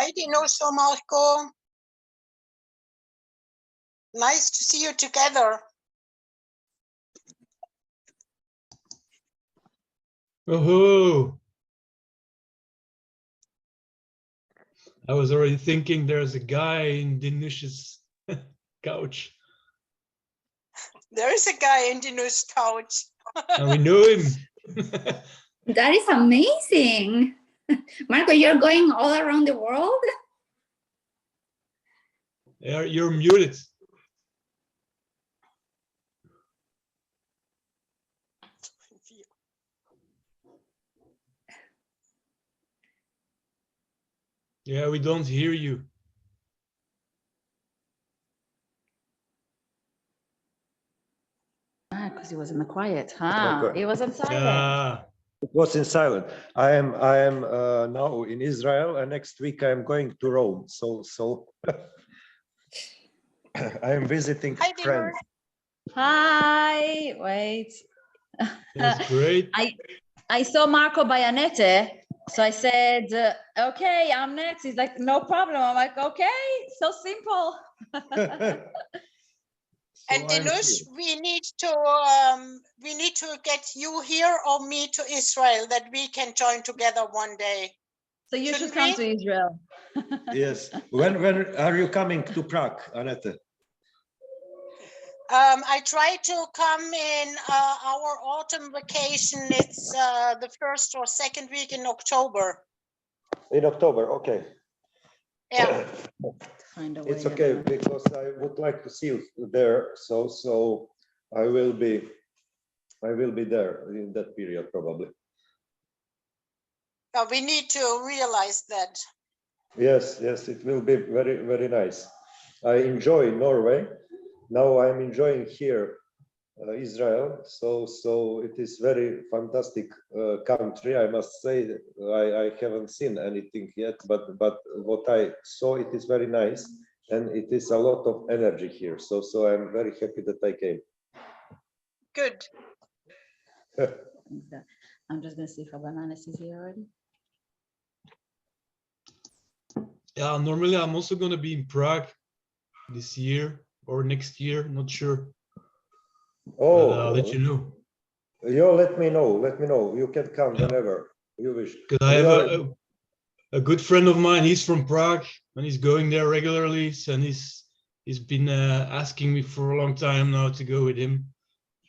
Hi, Dinoso, Marco. Nice to see you together. Oh, I was already thinking there's a guy in Dinish's couch. There is a guy in Dinush's couch. And we know him. That is amazing. Marco, you're going all around the world? Yeah, you're muted. Yeah, we don't hear you. Because he was in the quiet, huh? He wasn't silent. Yeah. It was in silent. I am now in Israel, and next week I am going to Rome. So I am visiting Hi, friends. Hi, wait. That's great. I saw Marco Bayanete, so I said, okay, I'm next. He's like, no problem. I'm like, okay, so simple. And Dinush, we need to get you here or me to Israel that we can join together one day. So you should come to Israel. Yes. When are you coming to Prague, Annette? I try to come in our autumn vacation. It's the first or second week in October. In October, okay. Yeah. It's okay because I would like to see you there. So I will be there in that period probably. We need to realize that. Yes, it will be very, very nice. I enjoy Norway. Now I'm enjoying here Israel. So it is very fantastic country. I must say I haven't seen anything yet, but what I saw, it is very nice, and it is a lot of energy here. So I'm very happy that I came. Good. I'm just gonna see if Rabbi Manis is here already. Yeah, normally I'm also going to be in Prague this year or next year, not sure. Oh, but I'll let you know. You let me know. Let me know. You can come whenever you wish. Because I have a good friend of mine. He's from Prague and he's going there regularly, and he's been asking me for a long time now to go with him.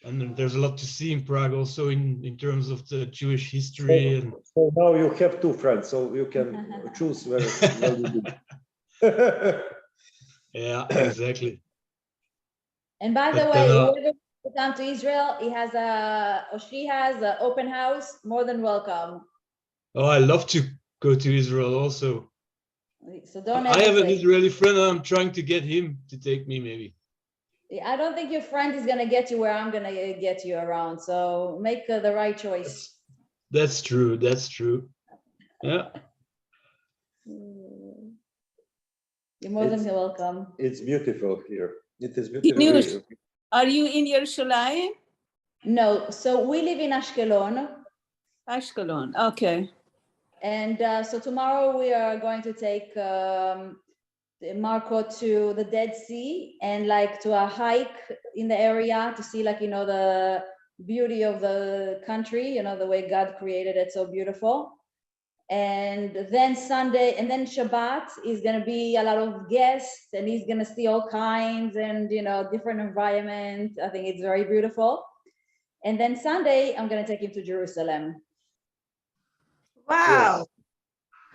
And there's a lot to see in Prague also in terms of the Jewish history. So now you have two friends, so you can choose where you do. Yeah, exactly. And by the way, whoever come to Israel, he has she has an open house, more than welcome. Oh, I love to go to Israel also. So don't I have an Israeli friend and I'm trying to get him to take me maybe. I don't think your friend is going to get you where I'm going to get you around. So make the right choice. That's true. That's true. Yeah. You're more than welcome. It's beautiful here. It is beautiful. Are you in Yerushalayim? No. So we live in Ashkelon. Ashkelon. Okay. And so tomorrow we are going to take Marco to the Dead Sea and like to a hike in the area to see like, the beauty of the country, the way God created it so beautiful. And then Sunday and then Shabbat is going to be a lot of guests and he's going to see all kinds and, different environment. I think it's very beautiful. And then Sunday, I'm going to take him to Jerusalem. Wow. Yes.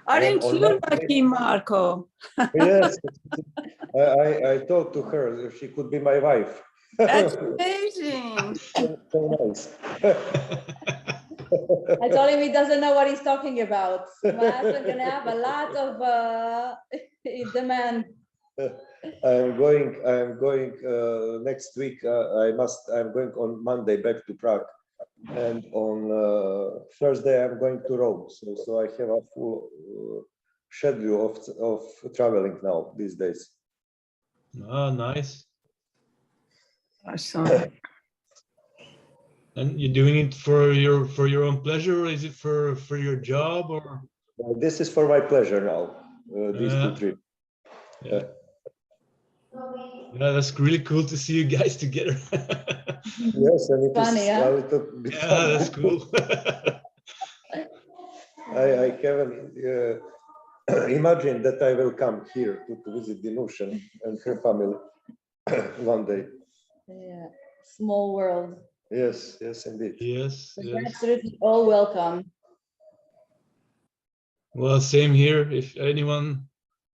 Aren't you lucky, Marco? Yes. I told to her if she could be my wife. That's amazing. So nice. I told him he doesn't know what he's talking about. My husband's going to have a lot of demand. I'm going next week. I'm going on Monday back to Prague. And on Thursday, I'm going to Rome. So I have a full schedule of traveling now these days. Oh, nice. Awesome. And you're doing it for your own pleasure, or is it for your job, or? Well, this is for my pleasure now. these two trips. Yeah. Yeah, that's really cool to see you guys together. Yes, and it Funny, is yeah? a little bit Yeah, fun. that's cool. I haven't imagined that I will come here to visit Dinusha and her family one day. Yeah, small world. Yes, yes, indeed. Yes, But you're yes. absolutely all welcome. Well, same here. If anyone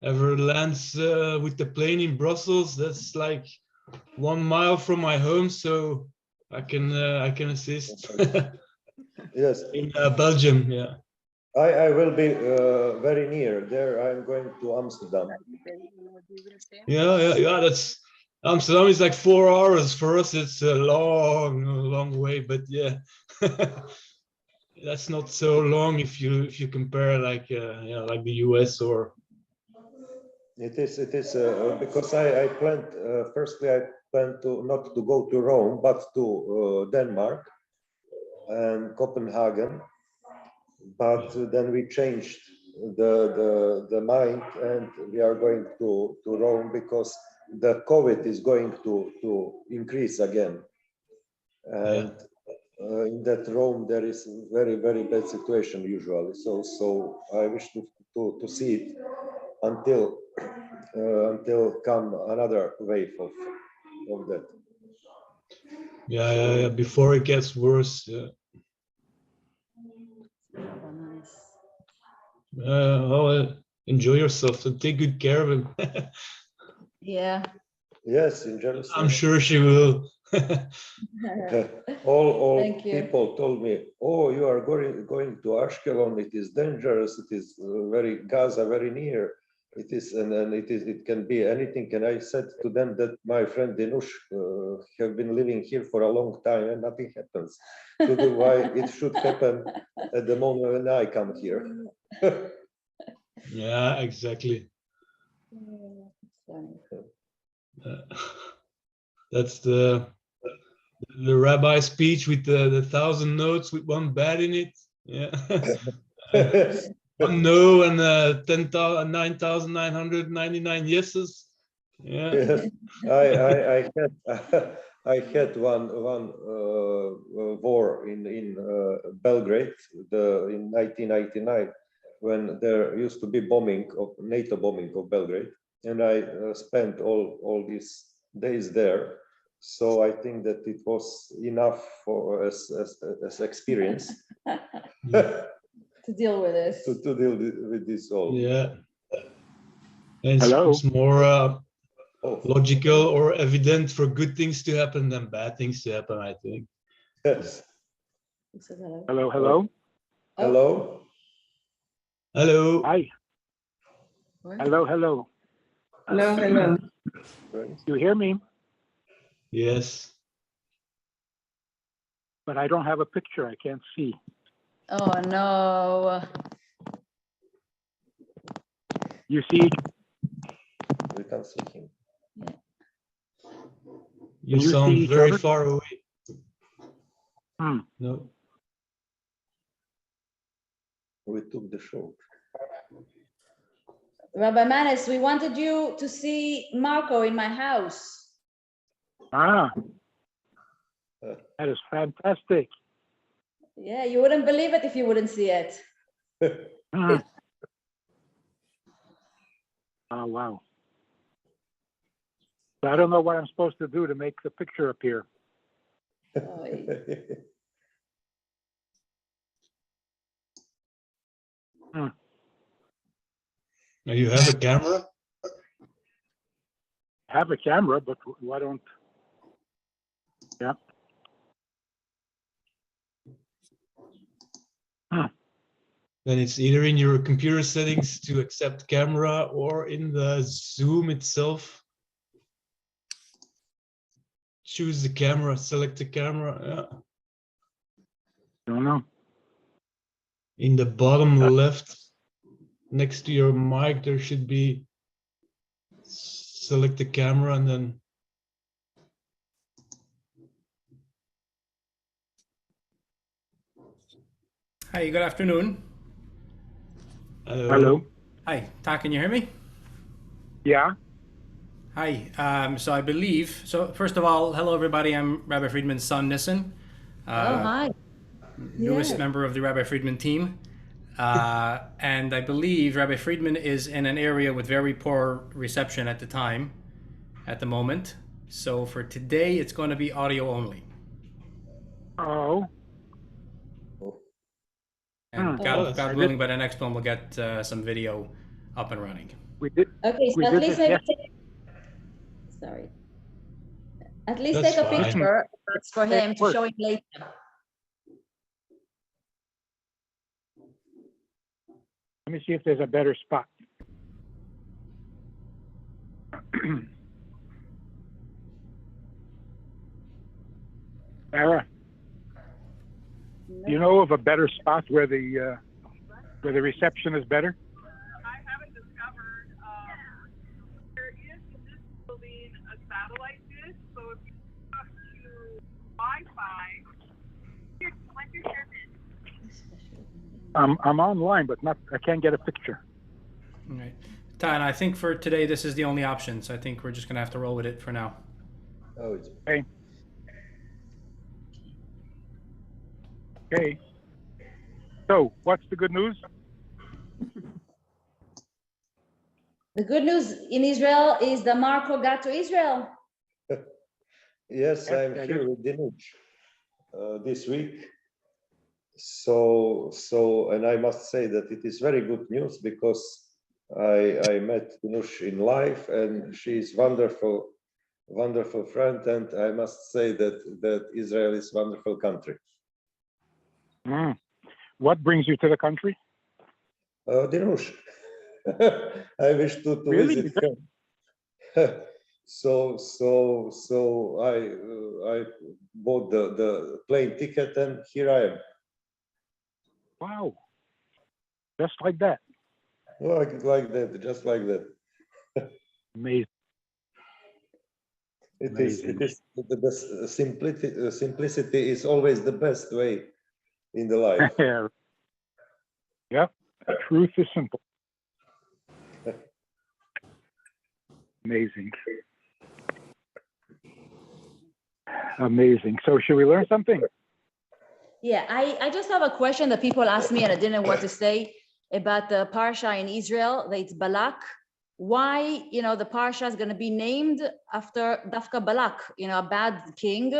ever lands with the plane in Brussels, that's like 1 mile from my home, so I can assist. Yes, In Belgium, yeah. I will be very near there. I'm going to Amsterdam. Yeah. That's Amsterdam is like 4 hours for us. It's a long way, but yeah, that's not so long if you compare like like the US or. It is because I planned firstly I planned to not to go to Rome but to Denmark and Copenhagen, but then we changed the mind and we are going to Rome because the COVID is going to increase again, and in that Rome there is very bad situation usually. So I wish to see it until come another wave of that. Yeah. Before it gets worse. Yeah. Enjoy yourself and take good care of him. Yeah. Yes, in Jerusalem. I'm sure she will. all Thank you. people told me, "Oh, you are going to Ashkelon. It is dangerous. It is very Gaza, very near. It is, and it can be anything." And I said to them that my friend Dinush have been living here for a long time and nothing happens. So why it should happen at the moment when I come here? Yeah, exactly. That's the rabbi speech with the 1,000 notes with one bad in it. Yeah. One no and 9,999 yeses. Yeah. Yes, I had I had one war in Belgrade in 1999 when there used to be bombing of NATO bombing of Belgrade, and I spent all these days there. So I think that it was enough for as experience To deal with this. to deal with this all. Yeah. And Hello. it's more Oh, logical or evident for good things to happen than bad things to happen, I think. yes. Hello, hello. Hello. Hello. Hi. Hello, hello. Hello. You hear me? Yes. But I don't have a picture. I can't see. Oh no. You see? We can see him. You you sound see each very other? far away. No. We took the show. Rabbi Manis, we wanted you to see Marco in my house. Ah, that is fantastic. Yeah, you wouldn't believe it if you wouldn't see it. Hmm. Oh, wow. So I don't know what I'm supposed to do to make the picture appear. Now you have a camera? I have a camera, but why don't... Yeah. Then it's either in your computer settings to accept camera or in the Zoom itself. Choose the camera, select the camera. Yeah. Don't know. In the bottom left, next to your mic, there should be select the camera and then. Hi, good afternoon. Hello. Hello. Hi, Ta, can you hear me? Yeah. Hi. So I believe, so first of all, hello everybody. I'm Rabbi Friedman's son, Nissen, Oh, hi. newest Yeah. member of the Rabbi Friedman team. And I believe Rabbi Friedman is in an area with very poor reception at the moment. So for today, it's going to be audio only. Oh. And Oh, God willing, by the next one, we'll get some video up and running. We did. Okay, so We at did least this maybe yesterday. sorry. At least That's take a fine. picture. It's for him to Work. show him later. Let me see if there's a better spot. Sarah, you know of a better spot where the reception is better? I haven't discovered. There is in this building a satellite dish, so if you talk to Wi-Fi, what's your service? I'm online, but I can't get a picture. All right. Ta, and I think for today, this is the only option. So I think we're just going to have to roll with it for now. Oh, it's Okay. Okay. So, what's the good news? The good news in Israel is that Marco got to Israel. yes, Yes, I'm that here is. with Dinush this week. So, and I must say that it is very good news because I met Dinush in life, and she is wonderful friend, and I must say that Israel is a wonderful country. What brings you to the country? Dinush, I wish to Really? visit her. so I bought the plane ticket, and here I am. Wow. Just like that. Like that, just like that. Amazing. It is the best. Simplicity is always the best way in the life. Yeah. Truth is simple. Amazing. Amazing. So should we learn something? Yeah, I just have a question that people ask me and I didn't know what to say about the Parsha in Israel, that it's Balak. Why, the Parsha is going to be named after Dafka Balak, a bad king,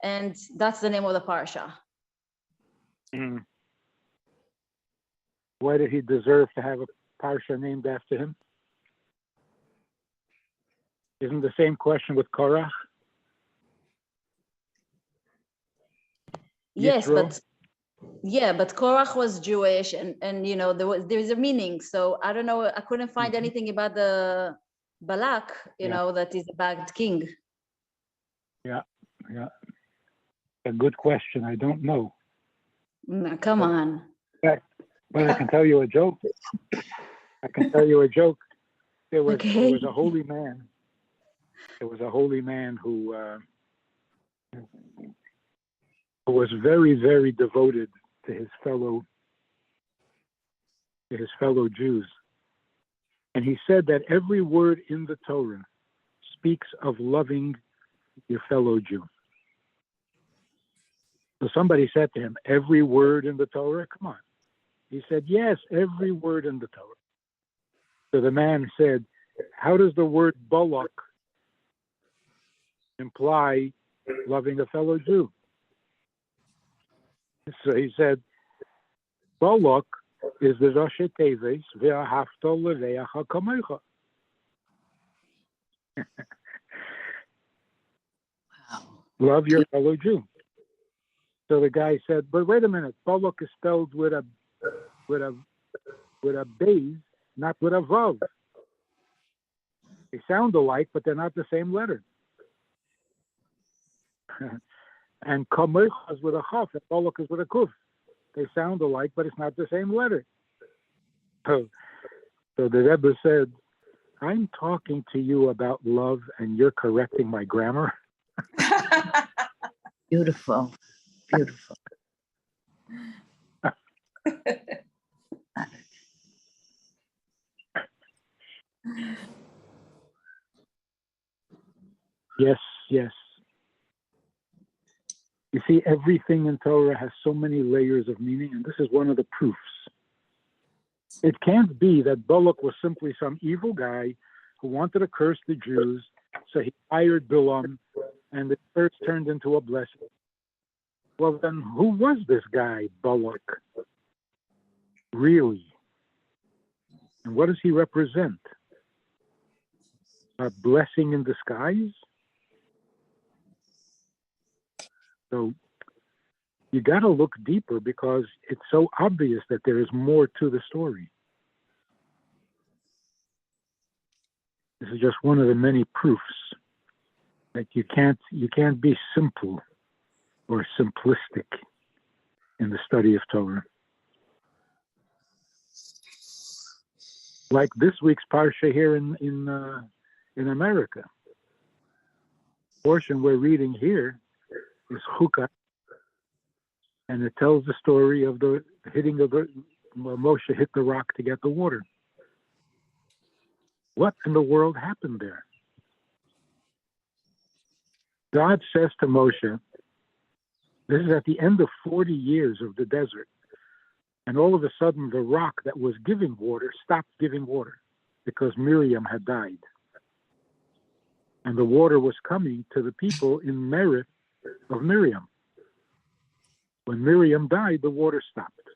and that's the name of the Parsha. Why did he deserve to have a parsha named after him? Isn't the same question with Korach? Yes, Yitro? but Korach was Jewish, and there's a meaning. So I don't know. I couldn't find anything about the Balak, that is a bad king. Yeah. A good question. I don't know. No, come on. But I can tell you a joke. There was a holy man. There was a holy man who was very, very devoted to his fellow Jews. And he said that every word in the Torah speaks of loving your fellow Jew. So somebody said to him, every word in the Torah? Come on. He said, yes, every word in the Torah. So the man said, how does the word Balak imply loving a fellow Jew? So he said, Balak is the Rashi Teves ve'ahavta leve'acha kamecha. Love your fellow Jew. So the guy said, but wait a minute, Balak is spelled with a Beis, not with a Vav. They sound alike, but they're not the same letter. And Kamecha is with a Chaf, and Balak is with a Kuf. They sound alike, but it's not the same letter. So the Rebbe said, I'm talking to you about love, and you're correcting my grammar. Beautiful. Yes, yes. You see, everything in Torah has so many layers of meaning, and this is one of the proofs. It can't be that Balak was simply some evil guy who wanted to curse the Jews, so he hired Bilam, and the curse turned into a blessing. Well, then who was this guy, Balak? Really? And what does he represent? A blessing in disguise? So you got to look deeper because it's so obvious that there is more to the story. This is just one of the many proofs that you can't be simple or simplistic in the study of Torah. Like this week's parsha here in America. The portion we're reading here is Chukah, and it tells the story of the hitting of the Moshe hit the rock to get the water. What in the world happened there? God says to Moshe, this is at the end of 40 years of the desert, and all of a sudden the rock that was giving water stopped giving water because Miriam had died. And the water was coming to the people in merit of Miriam. When Miriam died, the water stopped.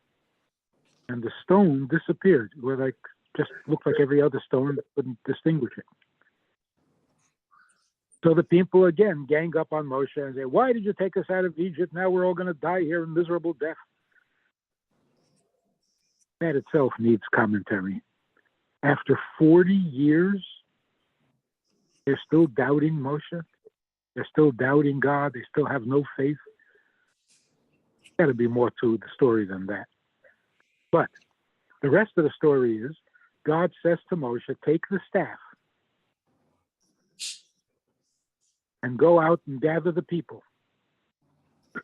And the stone disappeared. It just looked like every other stone, couldn't distinguish it. So the people again gang up on Moshe and say, why did you take us out of Egypt? Now we're all going to die here in miserable death. That itself needs commentary. After 40 years, they're still doubting Moshe. They're still doubting God. They still have no faith. There's got to be more to the story than that. But the rest of the story is, God says to Moshe, take the staff and go out and gather the people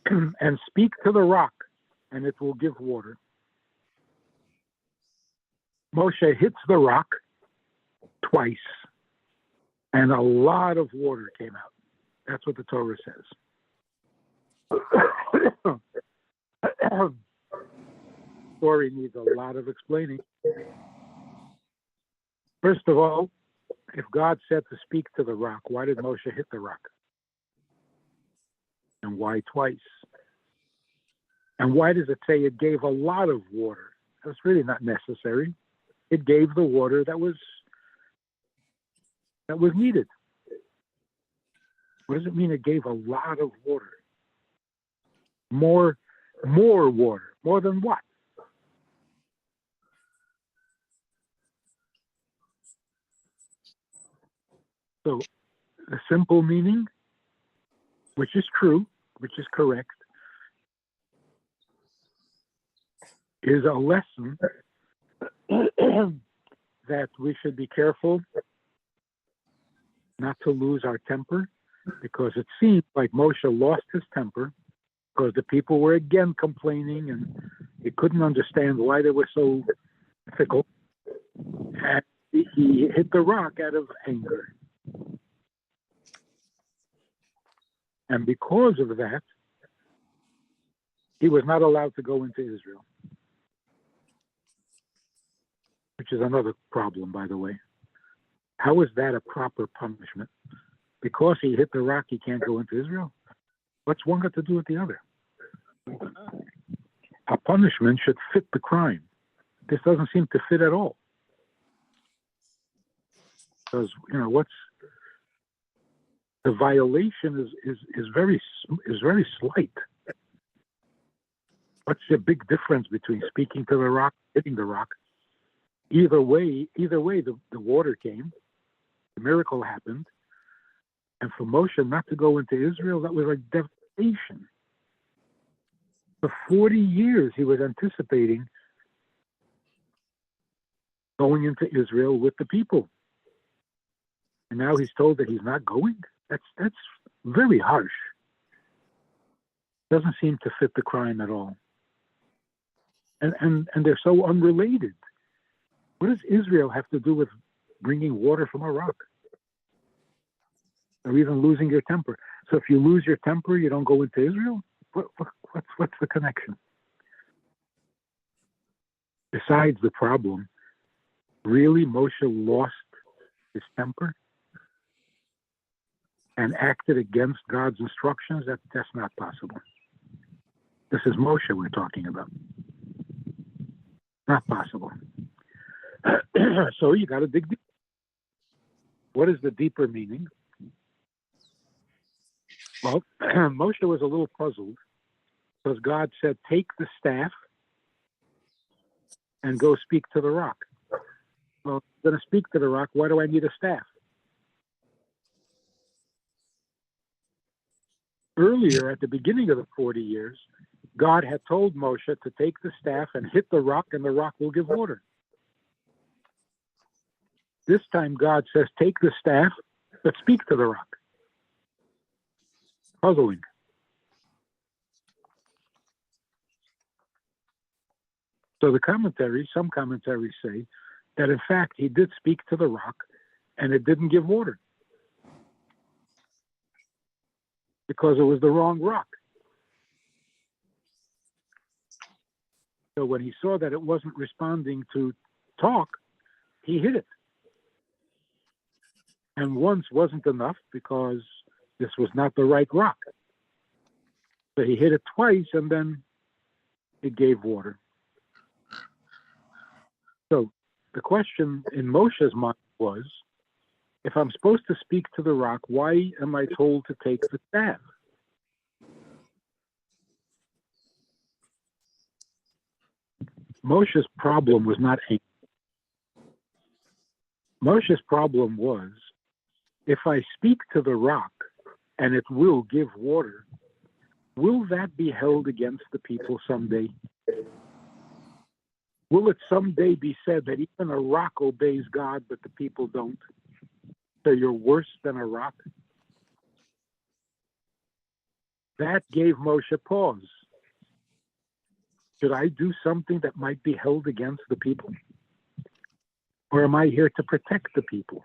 and speak to the rock, and it will give water. Moshe hits the rock twice, and a lot of water came out. That's what the Torah says. Story needs a lot of explaining. First of all, if God said to speak to the rock, why did Moshe hit the rock? And why twice? And why does it say it gave a lot of water? That's really not necessary. It gave the water that was needed. What does it mean it gave a lot of water? More water. More than what? So the simple meaning, which is true, which is correct, is a lesson that we should be careful not to lose our temper, because it seemed like Moshe lost his temper because the people were again complaining and he couldn't understand why they were so fickle. And he hit the rock out of anger. And because of that, he was not allowed to go into Israel, which is another problem, by the way. How is that a proper punishment? Because he hit the rock, he can't go into Israel? What's one got to do with the other? A punishment should fit the crime. This doesn't seem to fit at all. Because, what's the violation is very slight. What's the big difference between speaking to the rock, hitting the rock? Either way, the water came, the miracle happened, and for Moshe not to go into Israel, that was like devastation. For 40 years, he was anticipating going into Israel with the people, and now he's told that he's not going. That's very harsh. Doesn't seem to fit the crime at all. And they're so unrelated. What does Israel have to do with bringing water from a rock, or even losing your temper. So if you lose your temper, you don't go into Israel? What's the connection? Besides the problem, really Moshe lost his temper and acted against God's instructions? That's not possible. This is Moshe we're talking about. Not possible. So you got to dig deep. What is the deeper meaning? Well, Moshe was a little puzzled because God said, take the staff and go speak to the rock. Well, if I'm going to speak to the rock, why do I need a staff? Earlier, at the beginning of the 40 years, God had told Moshe to take the staff and hit the rock, and the rock will give water. This time, God says, take the staff, but speak to the rock. Puzzling. So some commentaries say that in fact he did speak to the rock and it didn't give water because it was the wrong rock. So when he saw that it wasn't responding to talk, he hit it. And once wasn't enough because this was not the right rock. So he hit it twice and then it gave water. So the question in Moshe's mind was, if I'm supposed to speak to the rock, why am I told to take the staff? Moshe's problem was not anger. Moshe's problem was, if I speak to the rock and it will give water, will that be held against the people someday? Will it someday be said that even a rock obeys God, but the people don't? So you're worse than a rock? That gave Moshe pause. Should I do something that might be held against the people? Or am I here to protect the people?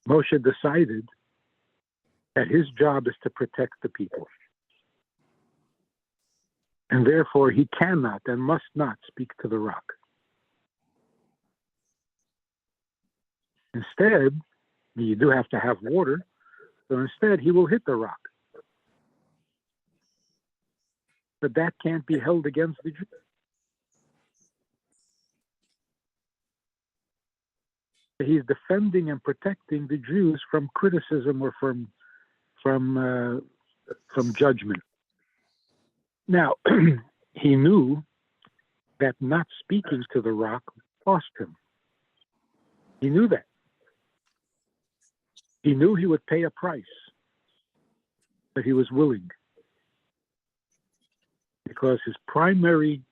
Moshe decided that his job is to protect the people. And therefore he cannot and must not speak to the rock. Instead, you do have to have water, so instead he will hit the rock. But that can't be held against the Jews. He's defending and protecting the Jews from criticism or from judgment. Now, he knew that not speaking to the rock cost him. He knew that. He knew he would pay a price, but he was willing. Because his primary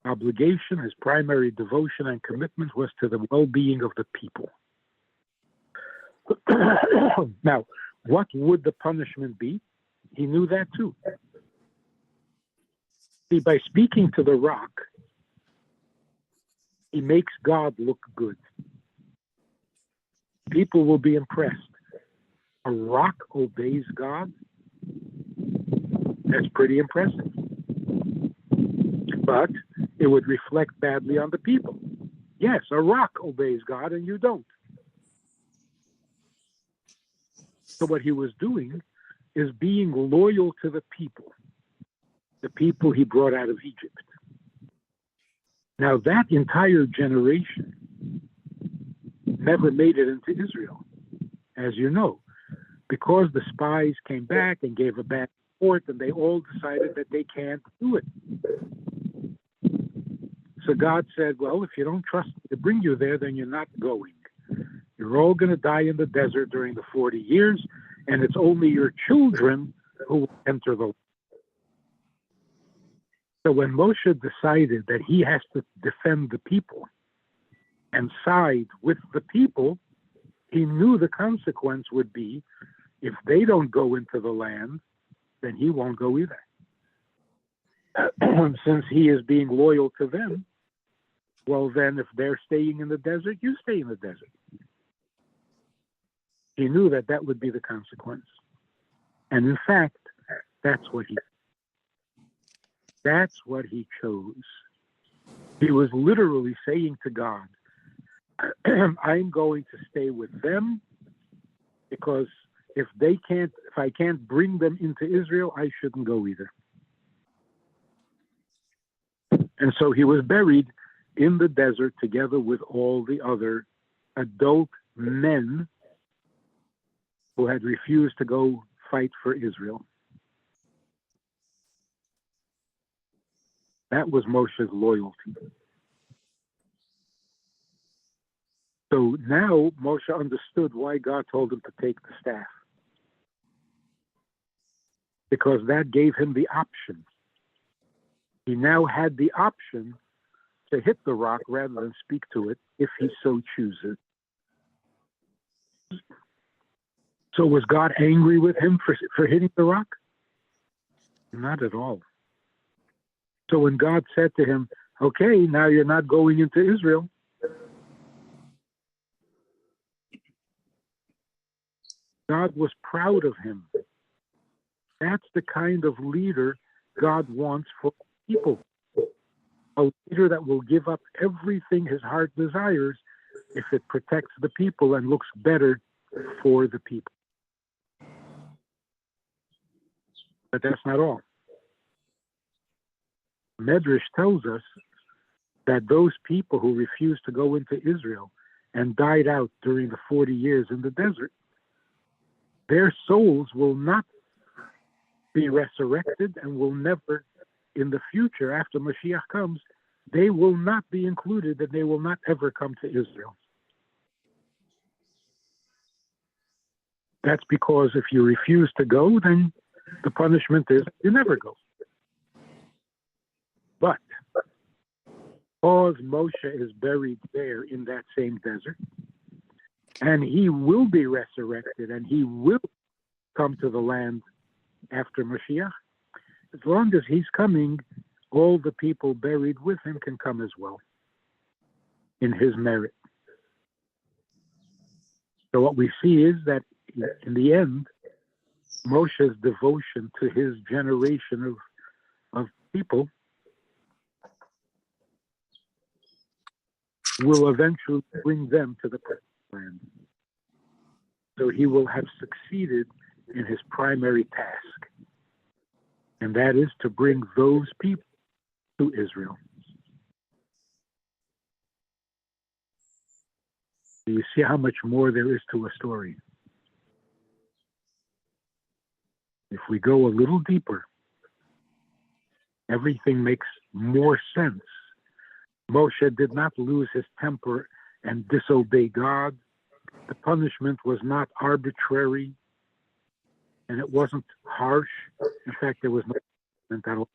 obligation, his primary devotion and commitment was to the well-being of the people. Now, what would the punishment be? He knew that too. See, by speaking to the rock, he makes God look good. People will be impressed. A rock obeys God? That's pretty impressive. But it would reflect badly on the people. Yes, a rock obeys God and you don't. So what he was doing is being loyal to the people he brought out of Egypt. Now that entire generation never made it into Israel, as you know, because the spies came back and gave a bad report and they all decided that they can't do it. So God said, well, if you don't trust me to bring you there, then you're not going. You're all going to die in the desert during the 40 years, and it's only your children who will enter the land. So when Moshe decided that he has to defend the people and side with the people, he knew the consequence would be, if they don't go into the land, then he won't go either. Since he is being loyal to them, Well, then if they're staying in the desert, you stay in the desert. He knew that that would be the consequence. And in fact, that's what he chose. He was literally saying to God, I'm going to stay with them because if I can't bring them into Israel, I shouldn't go either. And so he was buried in the desert together with all the other adult men who had refused to go fight for Israel. That was Moshe's loyalty. So now Moshe understood why God told him to take the staff. Because that gave him the option. He now had the option to hit the rock rather than speak to it if he so chooses. So was God angry with him for hitting the rock? Not at all. So when God said to him, okay, now you're not going into Israel, God was proud of him. That's the kind of leader God wants for people. A leader that will give up everything his heart desires if it protects the people and looks better for the people. But that's not all. Medrash tells us that those people who refused to go into Israel and died out during the 40 years in the desert, their souls will not be resurrected and will never, in the future, after Mashiach comes, they will not be included and they will not ever come to Israel. That's because if you refuse to go, then the punishment is you never go. But because Moshe is buried there in that same desert, and he will be resurrected and he will come to the land after Mashiach, as long as he's coming, all the people buried with him can come as well in his merit. So what we see is that in the end, Moshe's devotion to his generation of people will eventually bring them to the promised land. So he will have succeeded in his primary task, and that is to bring those people to Israel. You see how much more there is to a story. If we go a little deeper, everything makes more sense. Moshe did not lose his temper and disobey God. The punishment was not arbitrary, and it wasn't harsh. In fact, there was no punishment at all.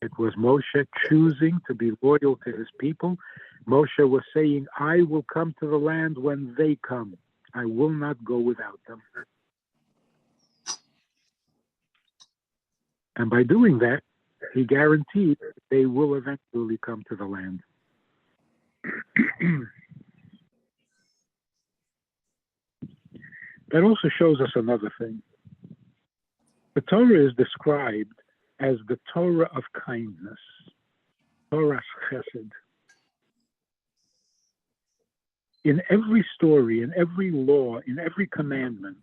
It was Moshe choosing to be loyal to his people. Moshe was saying, I will come to the land when they come. I will not go without them. And by doing that, he guaranteed that they will eventually come to the land. That also shows us another thing. The Torah is described as the Torah of kindness, Torah's chesed. In every story, in every law, in every commandment,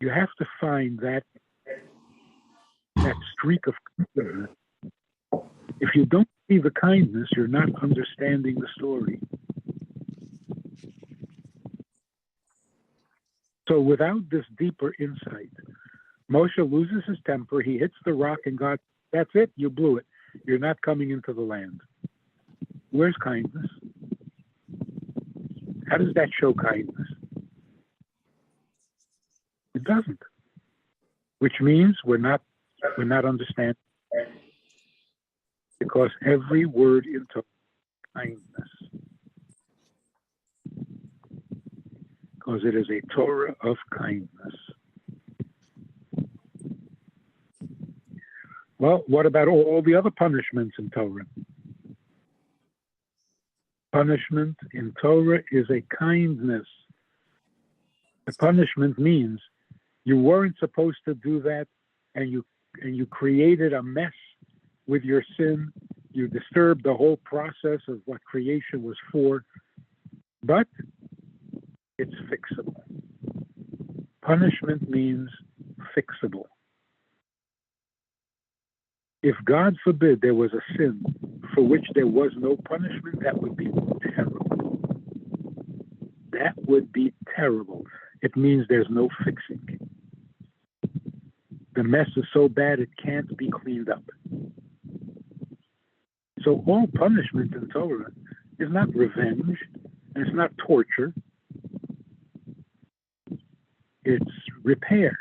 you have to find that streak of kindness. If you don't see the kindness, you're not understanding the story. So without this deeper insight, Moshe loses his temper, he hits the rock, and God, that's it, you blew it. You're not coming into the land. Where's kindness? How does that show kindness? It doesn't. Which means we're not understanding. Because every word in Torah is kindness. Because it is a Torah of kindness. Well, what about all the other punishments in Torah? Punishment in Torah is a kindness. The punishment means you weren't supposed to do that, and you created a mess with your sin. You disturbed the whole process of what creation was for, but it's fixable. Punishment means fixable. If God forbid there was a sin for which there was no punishment, that would be terrible. That would be terrible. It means there's no fixing. The mess is so bad it can't be cleaned up. So all punishment in Torah is not revenge, and it's not torture. It's repair.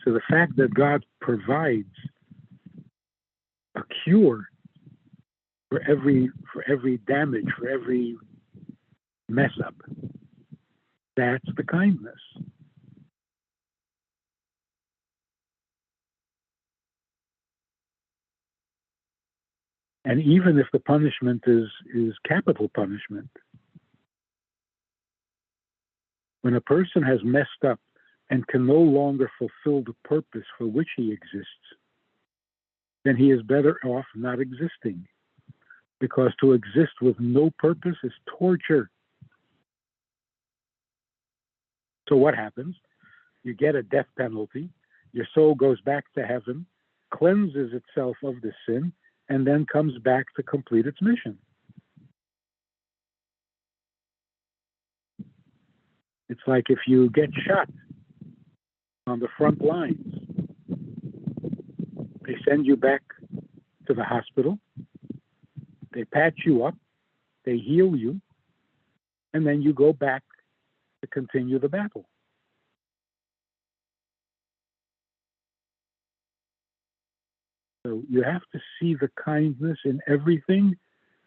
So the fact that God provides a cure for every damage, for every mess up, that's the kindness. And even if the punishment is capital punishment, when a person has messed up and can no longer fulfill the purpose for which he exists, then he is better off not existing. Because to exist with no purpose is torture. So what happens? You get a death penalty, your soul goes back to heaven, cleanses itself of the sin, and then comes back to complete its mission. It's like if you get shot on the front lines, they send you back to the hospital, they patch you up, they heal you, and then you go back to continue the battle. So you have to see the kindness in everything,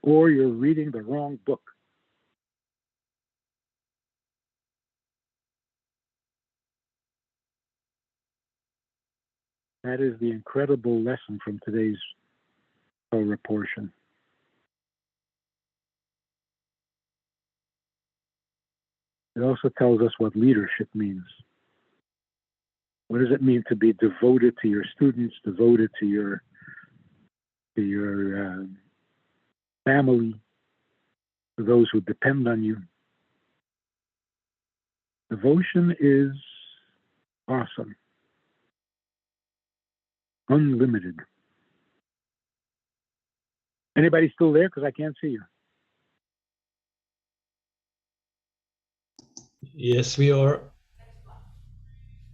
or you're reading the wrong book. That is the incredible lesson from today's Torah portion. It also tells us what leadership means. What does it mean to be devoted to your students, devoted to your family, to those who depend on you? Devotion is awesome, unlimited. Anybody still there? Because I can't see you. Yes, we are.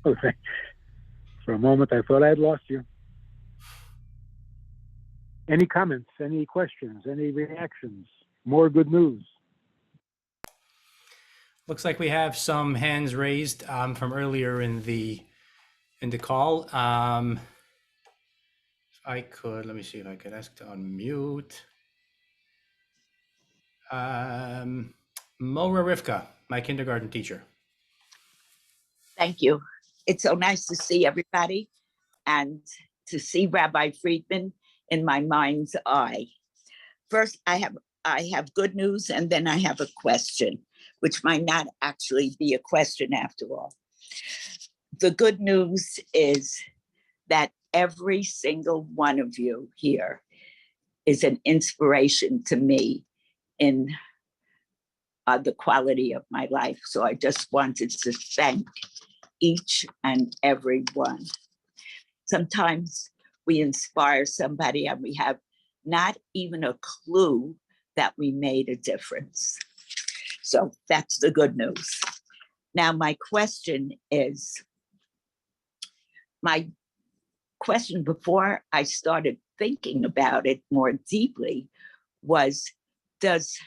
Okay. For a moment, I thought I had lost you. Any comments? Any questions? Any reactions? More good news? Looks like we have some hands raised from earlier in the call. If I could, let me see if I could ask to unmute. Mora Rivka, my kindergarten teacher. Thank you. It's so nice to see everybody and to see Rabbi Friedman in my mind's eye. First, I have good news, and then I have a question, which might not actually be a question after all. The good news is that every single one of you here is an inspiration to me in the quality of my life. So I just wanted to thank each and every one. Sometimes we inspire somebody and we have not even a clue that we made a difference. So that's the good news. Now, my question before I started thinking about it more deeply was, does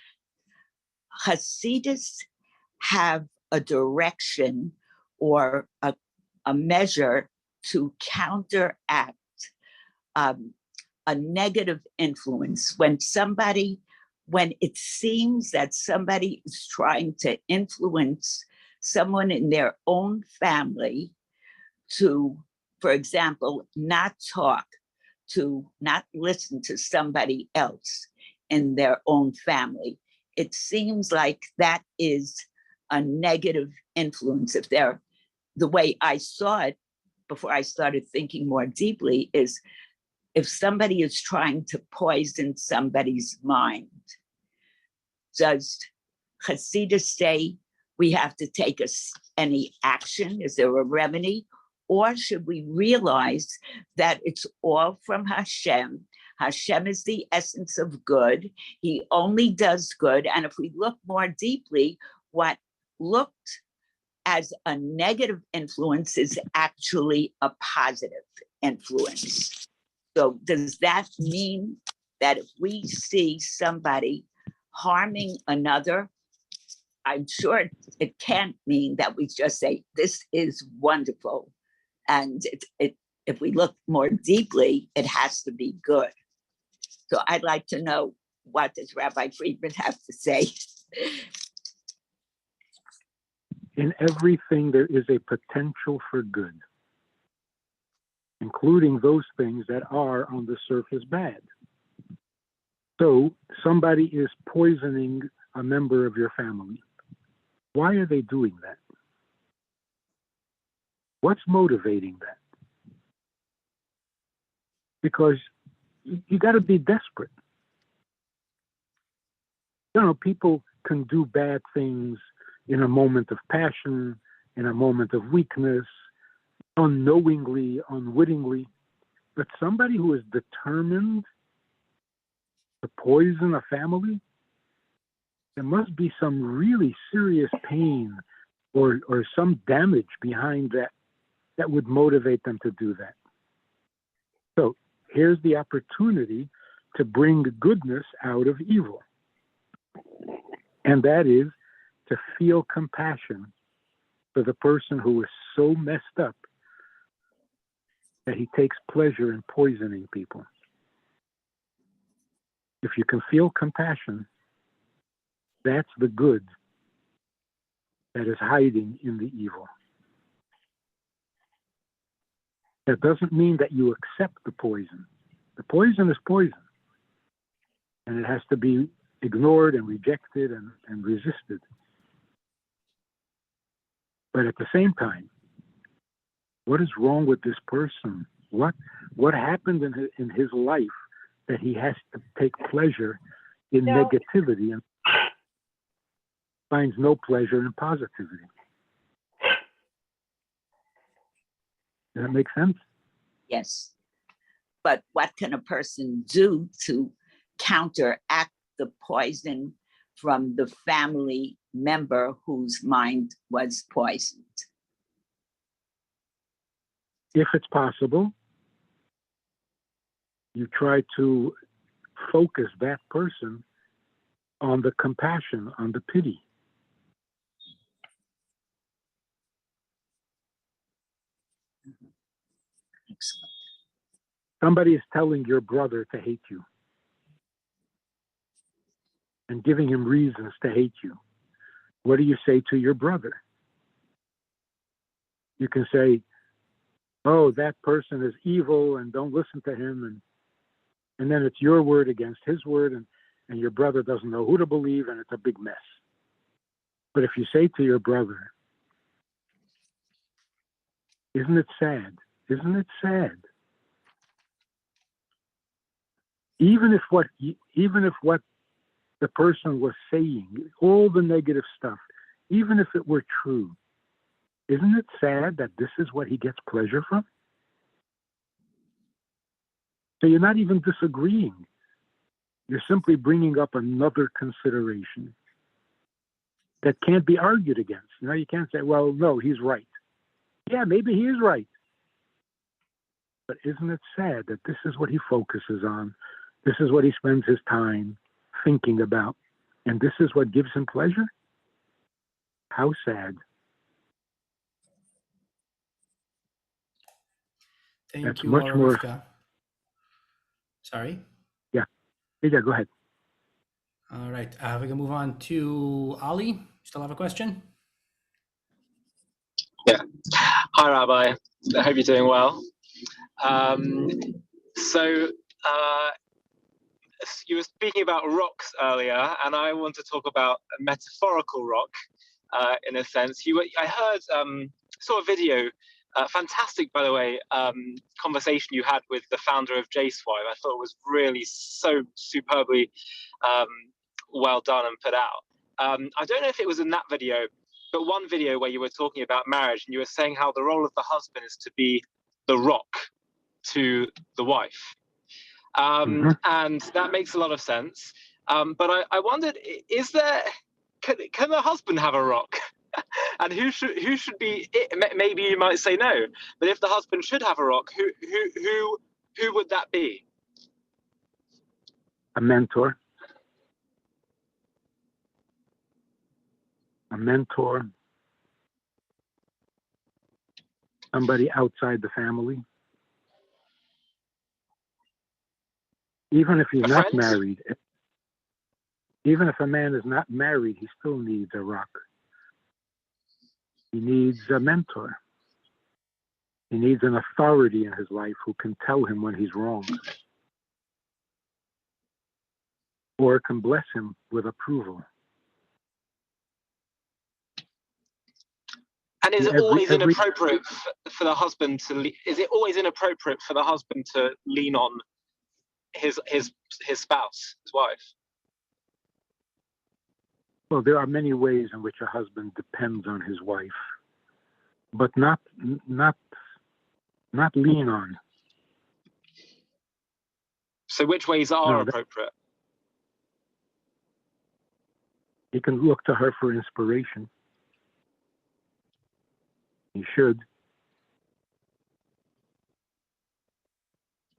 Hasidus have a direction or a measure to counteract a negative influence when it seems that somebody is trying to influence someone in their own family to, for example, not talk, to not listen to somebody else in their own family. It seems like that is a negative influence. If they're, the way I saw it before I started thinking more deeply is, if somebody is trying to poison somebody's mind, does Hasidus say we have to take any action? Is there a remedy? Or should we realize that it's all from Hashem? Hashem is the essence of good. He only does good. And if we look more deeply, what looked as a negative influence is actually a positive influence. So does that mean that if we see somebody harming another, I'm sure it can't mean that we just say, this is wonderful. And if we look more deeply, it has to be good. So I'd like to know, what does Rabbi Friedman have to say? In everything, there is a potential for good, including those things that are on the surface bad. So somebody is poisoning a member of your family. Why are they doing that? What's motivating that? Because you got to be desperate. You know, people can do bad things in a moment of passion, in a moment of weakness, unknowingly, unwittingly. But somebody who is determined to poison a family, there must be some really serious pain or some damage behind that would motivate them to do that. So here's the opportunity to bring goodness out of evil. And that is to feel compassion for the person who is so messed up that he takes pleasure in poisoning people. If you can feel compassion, that's the good that is hiding in the evil. That doesn't mean that you accept the poison. The poison is poison, and it has to be ignored and rejected and resisted. But at the same time, what is wrong with this person? What happened in his life that he has to take pleasure in negativity and finds no pleasure in positivity? Does that make sense? Yes. But what can a person do to counteract the poison from the family member whose mind was poisoned? If it's possible, you try to focus that person on the compassion, on the pity. Excellent. Somebody is telling your brother to hate you and giving him reasons to hate you. What do you say to your brother? You can say, oh, that person is evil and don't listen to him. And then it's your word against his word, and your brother doesn't know who to believe, and it's a big mess. But if you say to your brother, isn't it sad? Isn't it sad? Even if what the person was saying, all the negative stuff, even if it were true, isn't it sad that this is what he gets pleasure from? So you're not even disagreeing. You're simply bringing up another consideration that can't be argued against. You know, you can't say, well, no, he's right. Yeah, maybe he is right. But isn't it sad that this is what he focuses on? This is what he spends his time thinking about. And this is what gives him pleasure? How sad. Thank you, much more. Rivka. Sorry? Yeah, go ahead. All right, we can move on to Ali. Still have a question? Yeah. Hi, Rabbi. I hope you're doing well. So you were speaking about rocks earlier, and I want to talk about a metaphorical rock, in a sense. I heard, saw a video, fantastic, by the way, conversation you had with the founder of JSwive. I thought it was really so superbly well done and put out. I don't know if it was in that video, but one video where you were talking about marriage, and you were saying how the role of the husband is to be the rock to the wife. And that makes a lot of sense. But I wondered, can the husband have a rock? And who should be it? Maybe you might say no, but if the husband should have a rock, who would that be? A mentor. A mentor. Somebody outside the family. Even if he's not married, even if a man is not married, he still needs a rock. He needs a mentor. He needs an authority in his life who can tell him when he's wrong, or can bless him with approval. And is it always inappropriate for the husband to? Is it always inappropriate for the husband to lean on his spouse, his wife? Well, there are many ways in which a husband depends on his wife, but not lean on. So which ways are appropriate? He can look to her for inspiration. He should.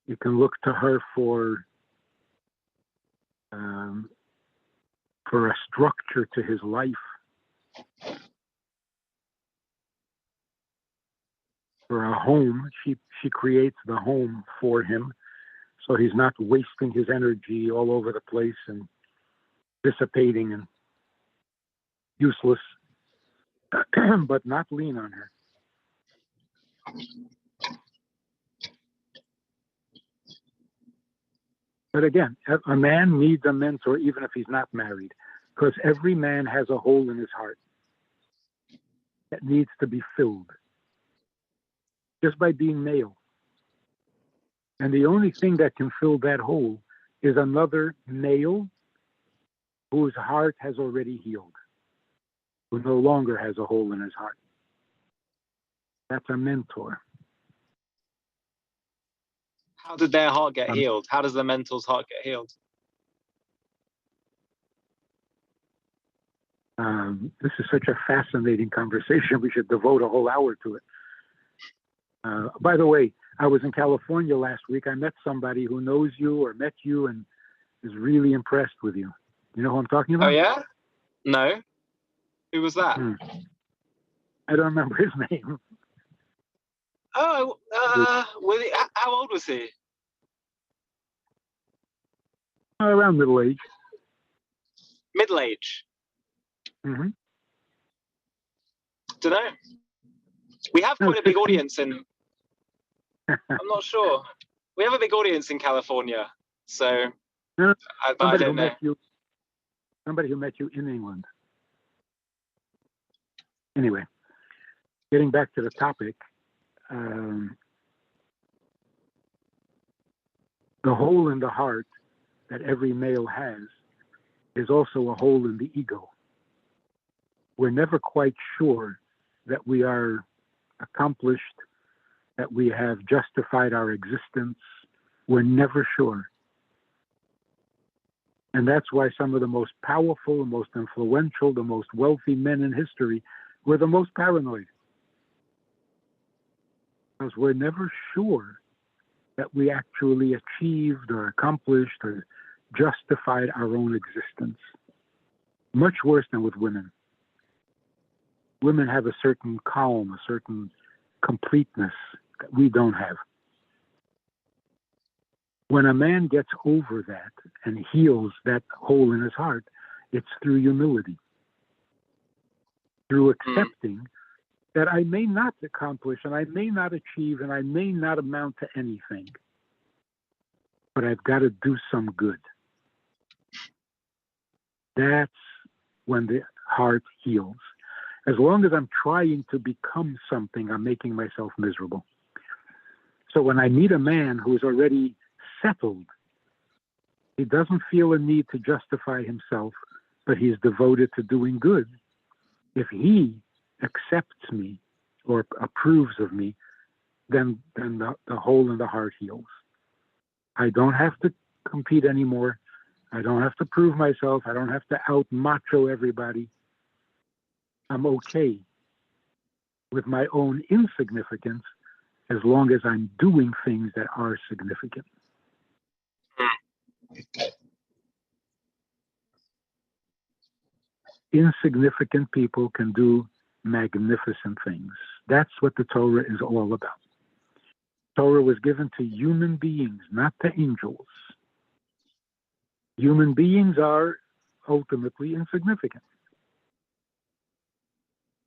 You can look to her for a structure to his life, for a home. She creates the home for him, so he's not wasting his energy all over the place and dissipating and useless, but not lean on her. But again, a man needs a mentor even if he's not married, because every man has a hole in his heart that needs to be filled just by being male. And the only thing that can fill that hole is another male whose heart has already healed, who no longer has a hole in his heart. That's a mentor. How did their heart get healed? How does the mentor's heart get healed? This is such a fascinating conversation. We should devote a whole hour to it. By the way, I was in California last week. I met somebody who knows you or met you and is really impressed with you. You know who I'm talking about? Oh, yeah? No. Who was that? I don't remember his name. Oh, how old was he? Around middle age. Middle age? Mm-hmm. Don't know. We have quite a big audience in... I'm not sure. We have a big audience in California, so I don't know. Somebody who met you in England. Anyway, getting back to the topic, the hole in the heart that every male has is also a hole in the ego. We're never quite sure that we are accomplished, that we have justified our existence. We're never sure. And that's why some of the most powerful, the most influential, the most wealthy men in history were the most paranoid. Because we're never sure that we actually achieved or accomplished or justified our own existence. Much worse than with women. Women have a certain calm, a certain completeness that we don't have. When a man gets over that and heals that hole in his heart, it's through humility, through accepting that I may not accomplish and I may not achieve and I may not amount to anything, but I've got to do some good. That's when the heart heals. As long as I'm trying to become something, I'm making myself miserable. So when I meet a man who is already settled, he doesn't feel a need to justify himself, but he's devoted to doing good. If he accepts me or approves of me, then the hole in the heart heals. I don't have to compete anymore. I don't have to prove myself. I don't have to out macho everybody. I'm okay with my own insignificance as long as I'm doing things that are significant. Insignificant people can do magnificent things. That's what the Torah is all about. Torah was given to human beings, not to angels. Human beings are ultimately insignificant.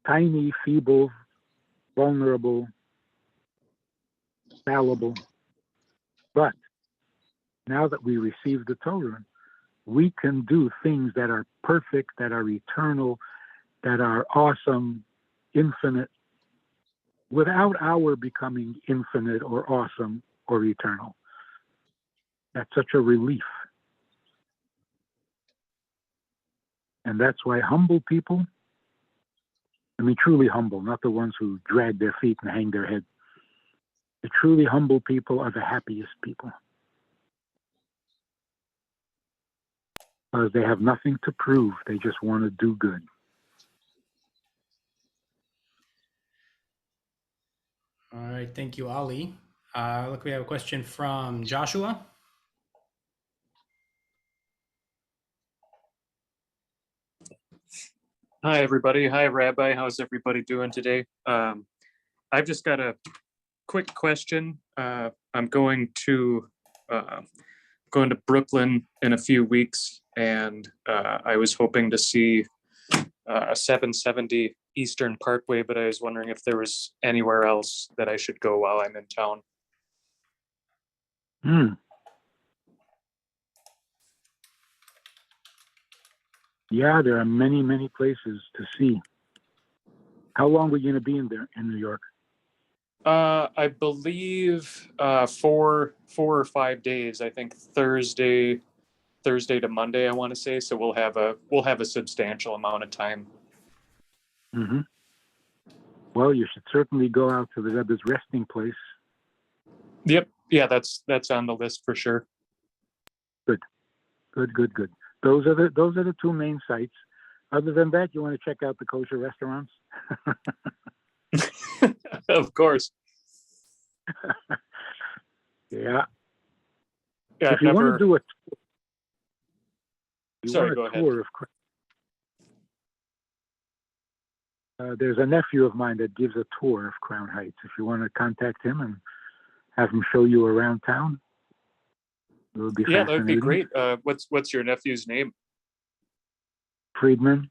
Tiny, feeble, vulnerable, fallible. But now that we receive the Torah, we can do things that are perfect, that are eternal, that are awesome, infinite, without our becoming infinite or awesome or eternal. That's such a relief. And that's why humble people, I mean truly humble, not the ones who drag their feet and hang their head. The truly humble people are the happiest people. Because they have nothing to prove. They just want to do good. All right, thank you, Ali. Look, we have a question from Joshua. Hi, everybody. Hi, Rabbi. How's everybody doing today? I've just got a quick question. I'm going to Brooklyn in a few weeks, and I was hoping to see a 770 Eastern Parkway, but I was wondering if there was anywhere else that I should go while I'm in town. Yeah, there are many, many places to see. How long were you going to be in New York? I believe 4 or 5 days. I think Thursday to Monday, I want to say. So we'll have a substantial amount of time. Mm-hmm. Well, you should certainly go out to the Rebbe's resting place. Yep. Yeah, that's on the list for sure. Good. Those are the two main sites. Other than that, you want to check out the kosher restaurants? Of course. Yeah. Yeah. If you want to do Go tour of there's a nephew of mine that gives a tour of Crown Heights. If you want to contact him and have him show you around town, it would be fascinating. That would be great. What's your nephew's name? Friedman.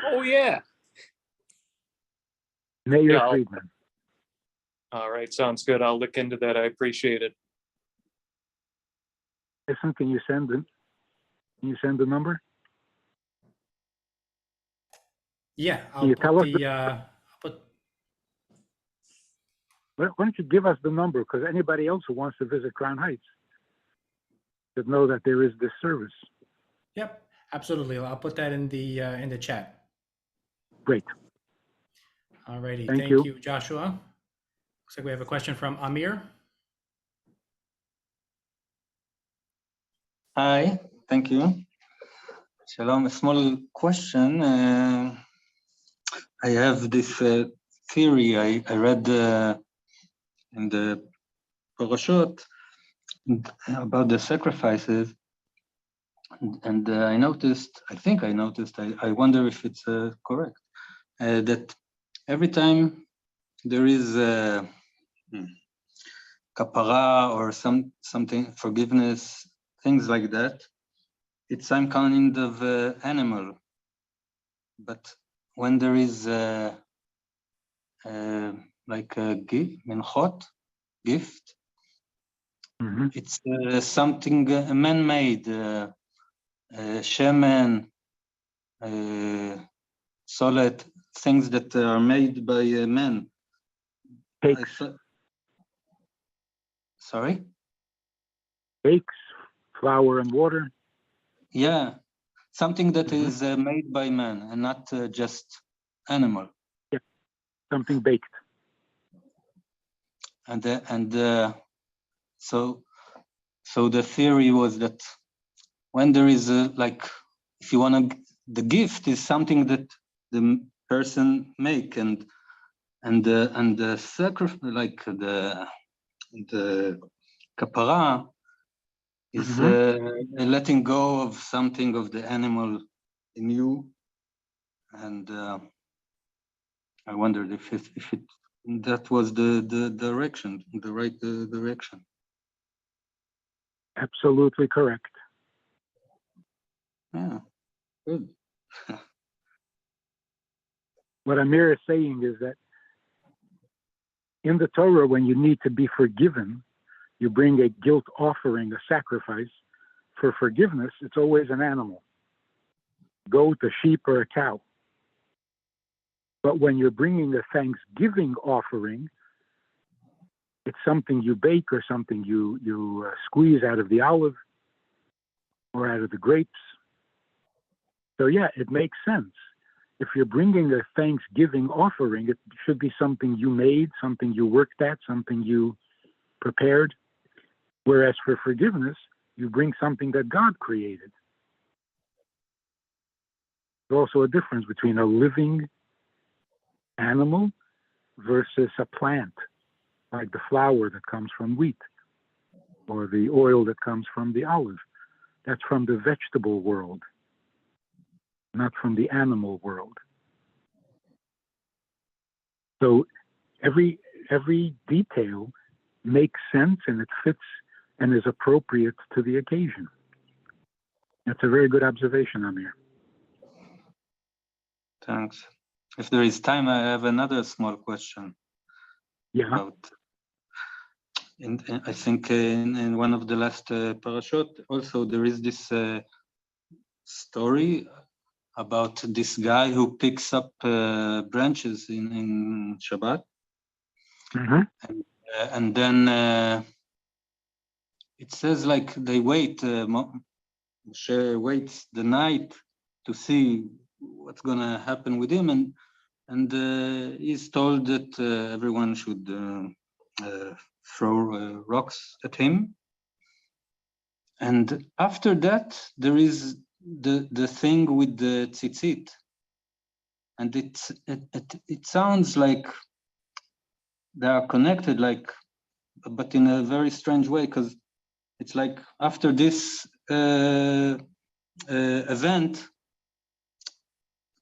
Oh yeah. Mayor Friedman. All right, sounds good. I'll look into that. I appreciate it. Listen, can you send the number? Yeah, Why don't you give us the number? Because anybody else who wants to visit Crown Heights should know that there is this service. Yep, absolutely. I'll put that in the chat. Great. All righty. Thank you, you, Joshua. Looks like we have a question from Amir. Hi, thank you. Shalom. A small question. I have this theory I read in the Parashot about the sacrifices, and I think I noticed, I wonder if it's correct, that every time there is kapara or something, forgiveness, things like that, it's some kind of animal. But when there is like a gift, minchot, gift. It's something man-made, shemen, solid, things that are made by men. Sorry? Cakes, flour and water. Yeah, something that is made by man and not just animal. Yeah, something baked. So the theory was that when there is like, if you want to, the gift is something that the person make, and the sacrifice, like the kapara is letting go of something of the animal in you, and I wondered if it that was the direction, the right direction. Absolutely correct. Yeah, good. What Amir is saying is that in the Torah, when you need to be forgiven, you bring a guilt offering, a sacrifice for forgiveness. It's always an animal, goat, a sheep, or a cow. But when you're bringing a thanksgiving offering, it's something you bake or something you squeeze out of the olive or out of the grapes. So yeah, it makes sense. If you're bringing a thanksgiving offering, it should be something you made, something you worked at, something you prepared. Whereas for forgiveness, you bring something that God created. There's also a difference between a living animal versus a plant, like the flour that comes from wheat or the oil that comes from the olive. That's from the vegetable world, not from the animal world. So every detail makes sense and it fits and is appropriate to the occasion. That's a very good observation, Amir. Thanks. If there is time, I have another small question. Yeah. About, I think in one of the last parashot, also there is this story about this guy who picks up branches in Shabbat. And then it says like they wait, Moshe waits the night to see what's gonna happen with him, and he's told that everyone should throw rocks at him. And after that, there is the thing with the tzitzit, and it sounds like they are connected, like, but in a very strange way, because it's like after this event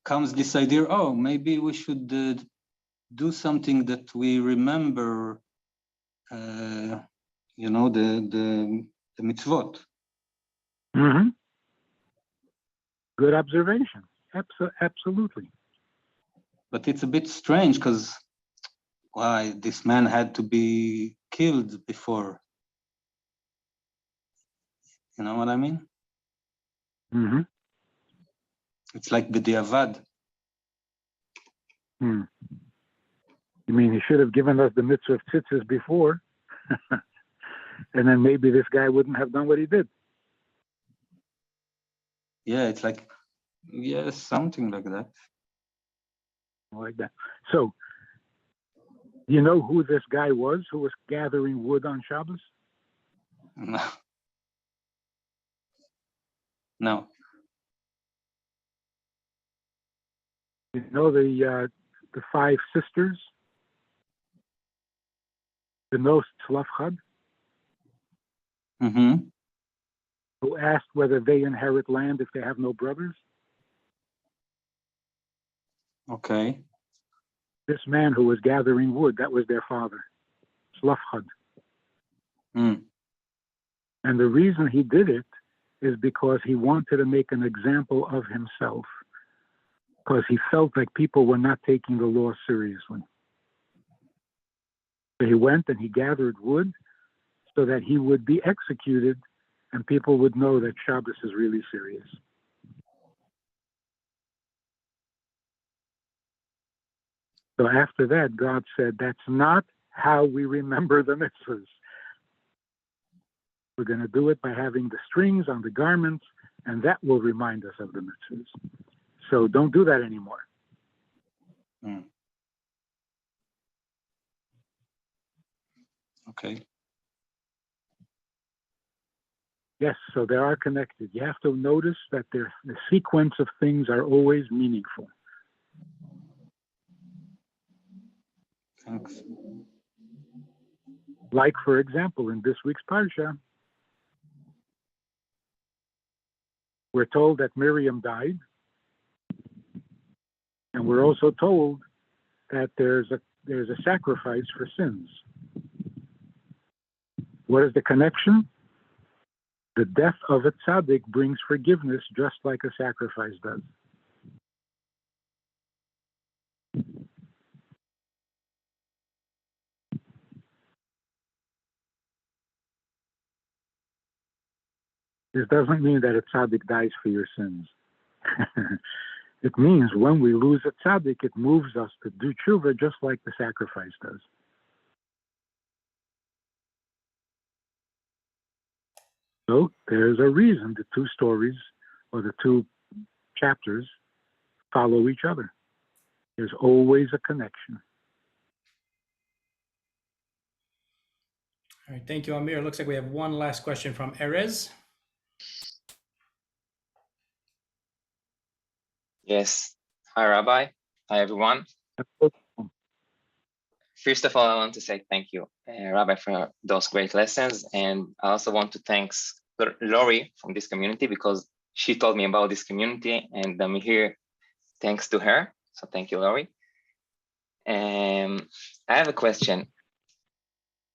comes this idea, oh, maybe we should do something that we remember, you know, the mitzvot. Good observation. Absolutely. But it's a bit strange because why this man had to be killed before? You know what I mean? It's like b'diavad. You mean he should have given us the mitzvah of tzitzis before, and then maybe this guy wouldn't have done what he did. Yeah, it's like, yeah, something like that. Like that. So, you know who this guy was who was gathering wood on Shabbos? No. No. You know the 5 sisters, the Nos Tzlafchad, who asked whether they inherit land if they have no brothers? Okay. This man who was gathering wood, that was their father, Tzlafchad. And the reason he did it is because he wanted to make an example of himself because he felt like people were not taking the law seriously. So he went and he gathered wood so that he would be executed and people would know that Shabbos is really serious. So after that, God said, that's not how we remember the mitzvahs. We're going to do it by having the strings on the garments, and that will remind us of the mitzvahs. So don't do that anymore. Okay. Yes, so they are connected. You have to notice that the sequence of things are always meaningful. Thanks. Like, for example, in this week's Parsha, we're told that Miriam died, and we're also told that there's a sacrifice for sins. What is the connection? The death of a tzaddik brings forgiveness just like a sacrifice does. This doesn't mean that a tzaddik dies for your sins. It means when we lose a tzaddik, it moves us to do tshuva just like the sacrifice does. So there's a reason the two stories or the two chapters follow each other. There's always a connection. All right, thank you, Amir. Looks like we have one last question from Erez. Yes. Hi, Rabbi. Hi, everyone. First of all, I want to say thank you, Rabbi, for those great lessons. And I also want to thank Lori from this community because she told me about this community and I'm here thanks to her. So thank you, Lori. I have a question.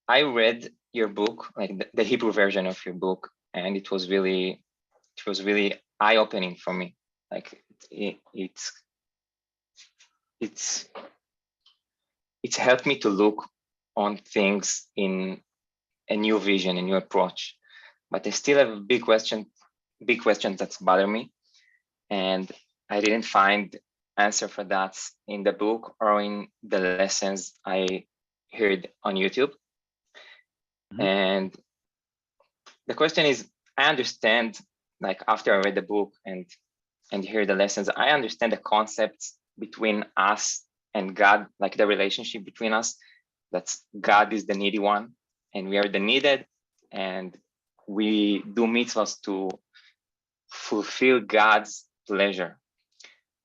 I read your book, like the Hebrew version of your book, and it was really eye-opening for me. Like it's helped me to look on things in a new vision, a new approach. But I still have big questions that bother me, and I didn't find answer for that in the book or in the lessons I heard on YouTube. And the question is, I understand, like after I read the book and hear the lessons, I understand the concepts between us and God, like the relationship between us, that God is the needy one and we are the needed, and we do mitzvahs to fulfill God's pleasure.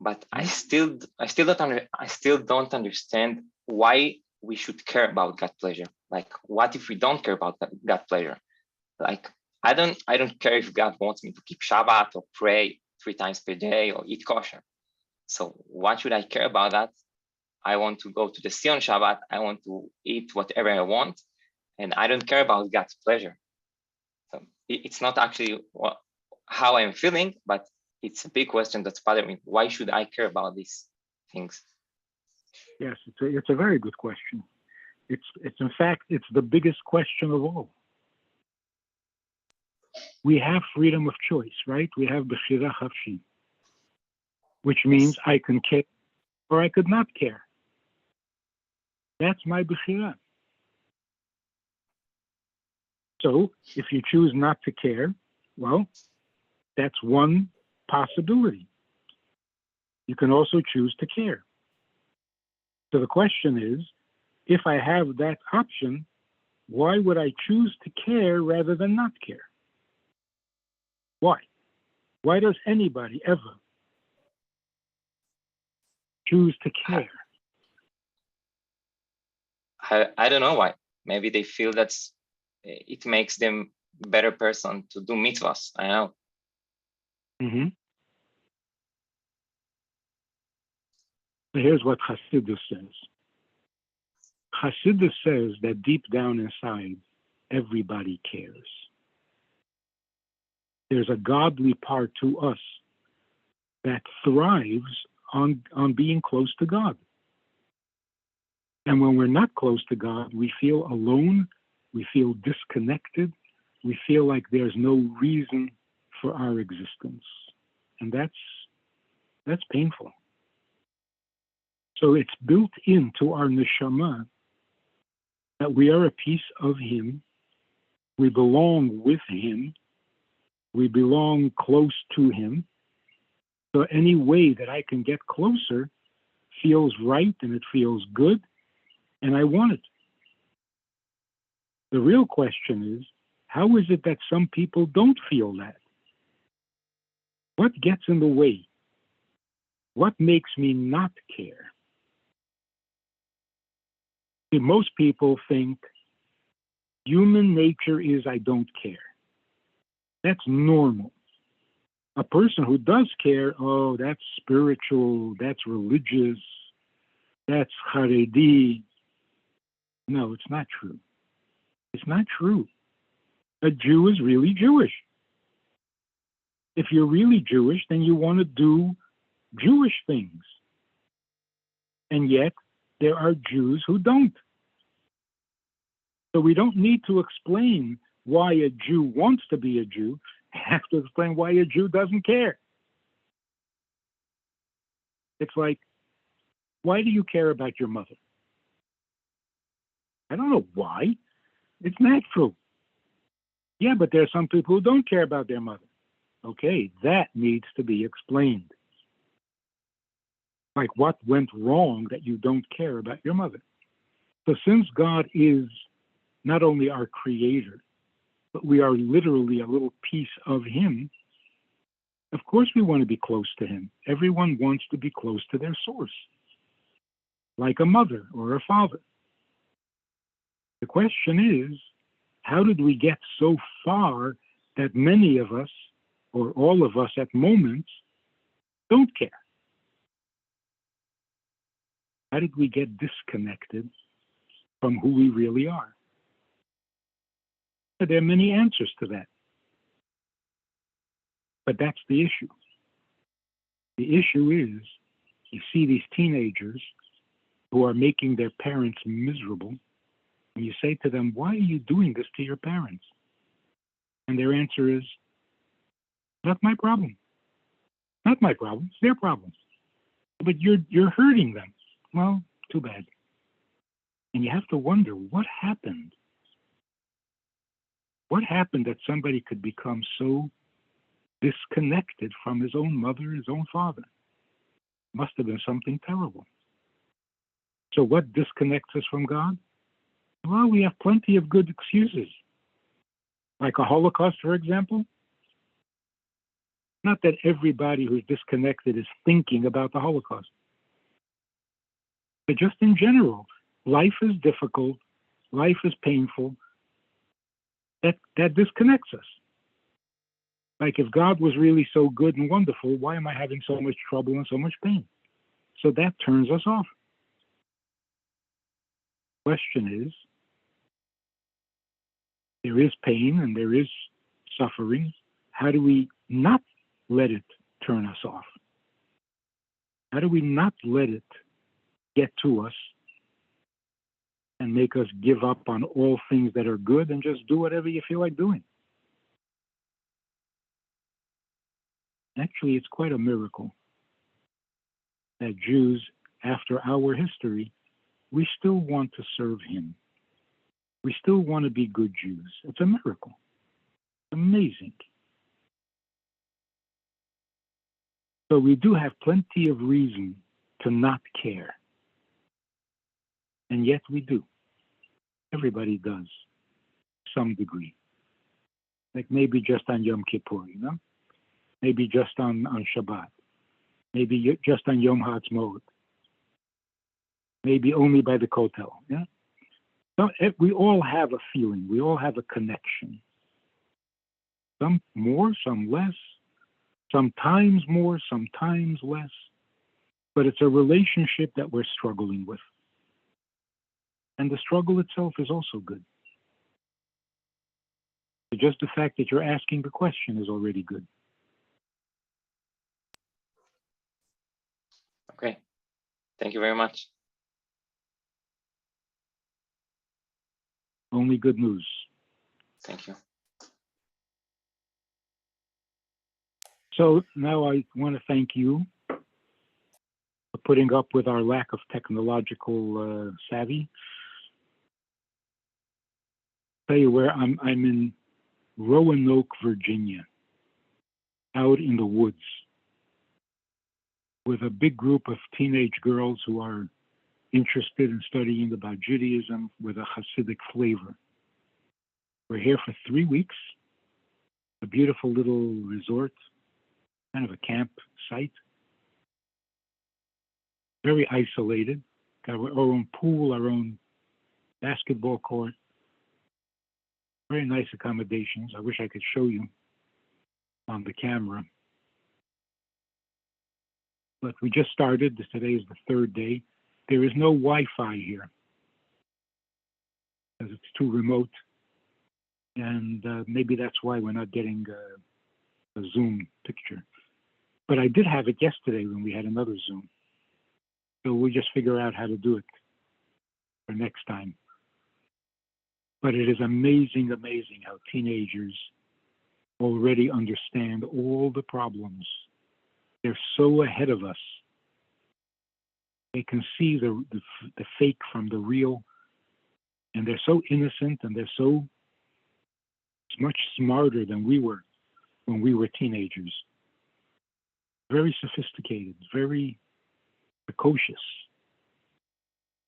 But I still don't understand why we should care about God's pleasure. Like, what if we don't care about God's pleasure? Like, I don't care if God wants me to keep Shabbat or pray 3 times per day or eat kosher. So why should I care about that? I want to go to the sea on Shabbat. I want to eat whatever I want, and I don't care about God's pleasure. So it's not actually how I'm feeling, but it's a big question that's bothering me. Why should I care about these things? Yes, it's a very good question. It's in fact, it's the biggest question of all. We have freedom of choice, right? We have bechira chafshi, which means I can care or I could not care. That's my bechira. So if you choose not to care, well, that's one possibility. You can also choose to care. So the question is, if I have that option, why would I choose to care rather than not care? Why? Why does anybody ever choose to care? I don't know why. Maybe they feel that it makes them a better person to do mitzvahs. I don't know. Here's what Hasidus says. Hasidus says that deep down inside, everybody cares. There's a godly part to us that thrives on being close to God. And when we're not close to God, we feel alone, we feel disconnected, we feel like there's no reason for our existence. And that's painful. So it's built into our neshama that we are a piece of Him, we belong with Him, we belong close to Him. So any way that I can get closer feels right and it feels good, and I want it. The real question is, how is it that some people don't feel that? What gets in the way? What makes me not care? See, most people think human nature is I don't care. That's normal. A person who does care, oh, that's spiritual, that's religious, that's Haredi. No, it's not true. It's not true. A Jew is really Jewish. If you're really Jewish, then you want to do Jewish things. And yet, there are Jews who don't. So we don't need to explain why a Jew wants to be a Jew. We have to explain why a Jew doesn't care. It's like, why do you care about your mother? I don't know why. It's natural. Yeah, but there are some people who don't care about their mother. Okay, that needs to be explained. Like, what went wrong that you don't care about your mother? So since God is not only our creator, but we are literally a little piece of Him, of course we want to be close to Him. Everyone wants to be close to their source, like a mother or a father. The question is, how did we get so far that many of us, or all of us at moments, don't care? How did we get disconnected from who we really are? There are many answers to that. But that's the issue. The issue is, you see these teenagers who are making their parents miserable, and you say to them, why are you doing this to your parents? And their answer is, not my problem. Not my problem, it's their problem. But you're hurting them. Well, too bad. And you have to wonder, what happened? What happened that somebody could become so disconnected from his own mother, his own father? Must have been something terrible. So what disconnects us from God? Well, we have plenty of good excuses. Like a Holocaust, for example. Not that everybody who's disconnected is thinking about the Holocaust. But just in general, life is difficult, life is painful. That disconnects us. Like, if God was really so good and wonderful, why am I having so much trouble and so much pain? So that turns us off. Question is, there is pain and there is suffering. How do we not let it turn us off? How do we not let it get to us and make us give up on all things that are good and just do whatever you feel like doing? Actually, it's quite a miracle that Jews, after our history, we still want to serve Him. We still want to be good Jews. It's a miracle. It's amazing. So we do have plenty of reason to not care. And yet we do. Everybody does, to some degree. Like maybe just on Yom Kippur, you know? Maybe just on Shabbat. Maybe just on Yom HaAtzmaut. Maybe only by the Kotel, yeah? So we all have a feeling. We all have a connection. Some more, some less. Sometimes more, sometimes less. But it's a relationship that we're struggling with. And the struggle itself is also good. Just the fact that you're asking the question is already good. Okay. Thank you very much. Only good news. Thank you. So now I want to thank you for putting up with our lack of technological savvy. Tell you where I'm in Roanoke, Virginia, out in the woods with a big group of teenage girls who are interested in studying about Judaism with a Hasidic flavor. We're here for 3 weeks, a beautiful little resort, kind of a camp site, very isolated, got our own pool, our own basketball court, very nice accommodations. I wish I could show you on the camera. But we just started. Today is the third day. There is no Wi-Fi here because it's too remote. And maybe that's why we're not getting a Zoom picture. But I did have it yesterday when we had another Zoom. So we'll just figure out how to do it for next time. But it is amazing, amazing how teenagers already understand all the problems. They're so ahead of us. They can see the fake from the real, and they're so innocent, and they're so much smarter than we were when we were teenagers. Very sophisticated, very precocious.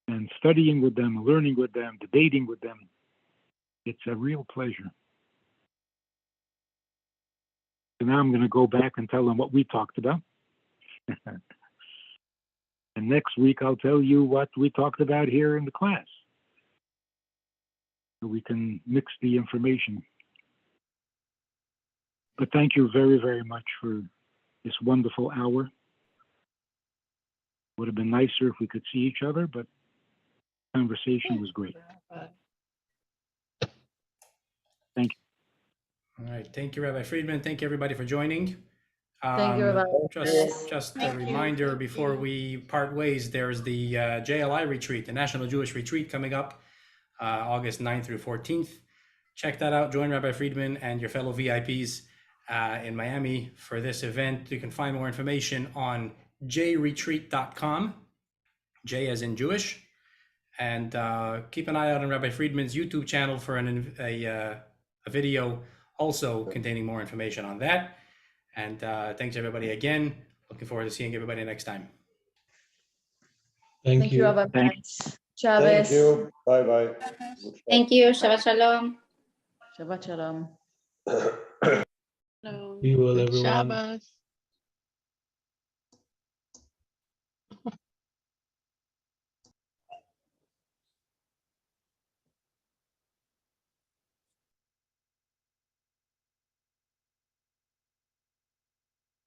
And studying with them, learning with them, debating with them, it's a real pleasure. So now I'm going to go back and tell them what we talked about. And next week I'll tell you what we talked about here in the class. So we can mix the information. But thank you very, very much for this wonderful hour. Would have been nicer if we could see each other, but conversation was great. Thank you. All right. Thank you, Rabbi Friedman. Thank you, everybody, for joining. Thank you, Rabbi. Just a reminder before we part ways, there's the JLI retreat, the National Jewish Retreat coming up August 9th through 14th. Check that out. Join Rabbi Friedman and your fellow VIPs in Miami for this event. You can find more information on jretreat.com, J as in Jewish. And keep an eye out on Rabbi Friedman's YouTube channel for a video also containing more information on that. And thanks everybody again. Looking forward to seeing everybody next time. Thank you. Rabbi Manis. Shabbos. Thank you. Bye-bye. Thank you. Shabbat Shalom. Shabbat Shalom. Be well, Good everyone. Shabbos.